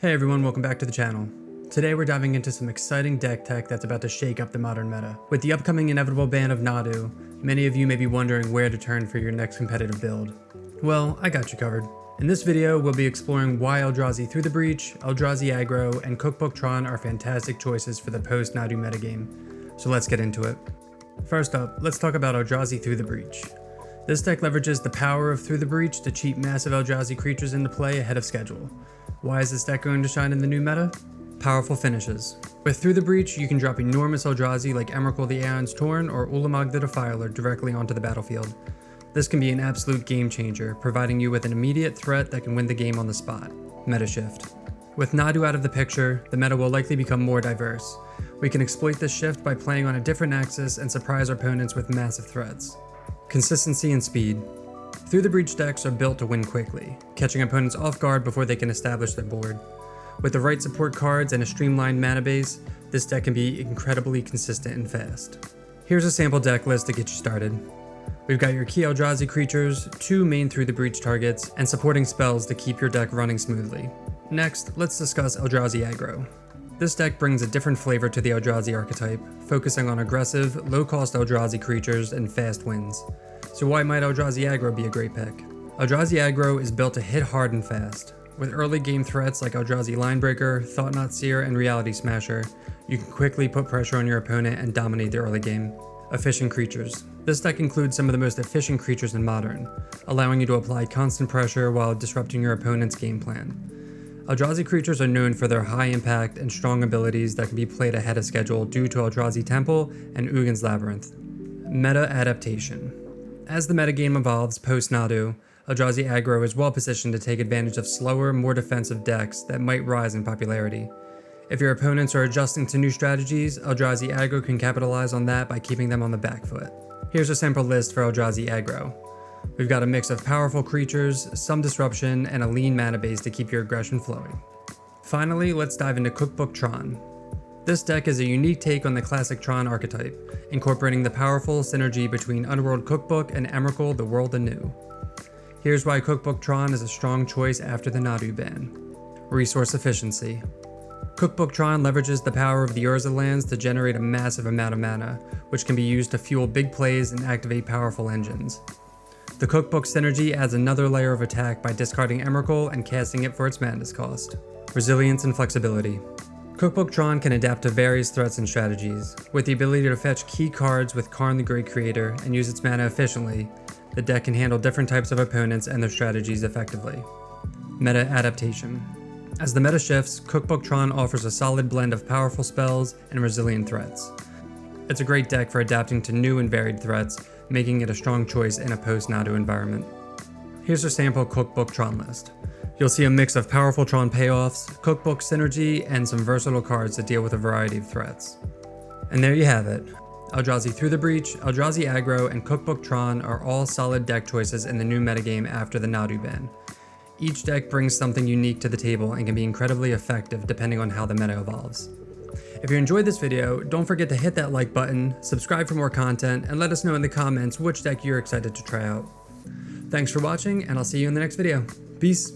Hey everyone, welcome back to the channel. Today we're diving into some exciting deck tech that's about to shake up the modern meta. With the upcoming inevitable ban of Nadu, many of you may be wondering where to turn for your next competitive build. Well, I got you covered. In this video, we'll be exploring why Eldrazi Through the Breach, Eldrazi Aggro, and Cookbook Tron are fantastic choices for the post-Nadu metagame. So let's get into it. First up, let's talk about Eldrazi Through the Breach. This deck leverages the power of Through the Breach to cheat massive Eldrazi creatures into play ahead of schedule. Why is this deck going to shine in the new meta? Powerful finishes. With Through the Breach, you can drop enormous Eldrazi like Emrakul the Aeon's Torn or Ulamog the Defiler directly onto the battlefield. This can be an absolute game changer, providing you with an immediate threat that can win the game on the spot. Meta shift. With Nadu out of the picture, the meta will likely become more diverse. We can exploit this shift by playing on a different axis and surprise our opponents with massive threats. Consistency and speed. Through the Breach decks are built to win quickly, catching opponents off guard before they can establish their board. With the right support cards and a streamlined mana base, this deck can be incredibly consistent and fast. Here's a sample deck list to get you started. We've got your key Eldrazi creatures, 2 main Through the Breach targets, and supporting spells to keep your deck running smoothly. Next, let's discuss Eldrazi Aggro. This deck brings a different flavor to the Eldrazi archetype, focusing on aggressive, low-cost Eldrazi creatures and fast wins. So why might Eldrazi Aggro be a great pick? Eldrazi Aggro is built to hit hard and fast. With early game threats like Eldrazi Linebreaker, Thought-Knot Seer, and Reality Smasher, you can quickly put pressure on your opponent and dominate the early game. Efficient creatures. This deck includes some of the most efficient creatures in Modern, allowing you to apply constant pressure while disrupting your opponent's game plan. Eldrazi creatures are known for their high impact and strong abilities that can be played ahead of schedule due to Eldrazi Temple and Ugin's Labyrinth. Meta adaptation. As the metagame evolves post-Nadu, Eldrazi Aggro is well positioned to take advantage of slower, more defensive decks that might rise in popularity. If your opponents are adjusting to new strategies, Eldrazi Aggro can capitalize on that by keeping them on the back foot. Here's a sample list for Eldrazi Aggro. We've got a mix of powerful creatures, some disruption, and a lean mana base to keep your aggression flowing. Finally, let's dive into Cookbook Tron. This deck is a unique take on the classic Tron archetype, incorporating the powerful synergy between Underworld Cookbook and Emrakul the World Anew. Here's why Cookbook Tron is a strong choice after the Nadu ban. Resource efficiency. Cookbook Tron leverages the power of the Urza lands to generate a massive amount of mana, which can be used to fuel big plays and activate powerful engines. The Cookbook synergy adds another layer of attack by discarding Emrakul and casting it for its madness cost. Resilience and flexibility. Cookbook Tron can adapt to various threats and strategies. With the ability to fetch key cards with Karn the Great Creator and use its mana efficiently, the deck can handle different types of opponents and their strategies effectively. Meta adaptation. As the meta shifts, Cookbook Tron offers a solid blend of powerful spells and resilient threats. It's a great deck for adapting to new and varied threats, making it a strong choice in a post-Nadu environment. Here's a sample Cookbook Tron list. You'll see a mix of powerful Tron payoffs, Cookbook synergy, and some versatile cards that deal with a variety of threats. And there you have it. Eldrazi Through the Breach, Eldrazi Aggro, and Cookbook Tron are all solid deck choices in the new metagame after the Nadu ban. Each deck brings something unique to the table and can be incredibly effective depending on how the meta evolves. If you enjoyed this video, don't forget to hit that like button, subscribe for more content, and let us know in the comments which deck you're excited to try out. Thanks for watching, and I'll see you in the next video. Peace!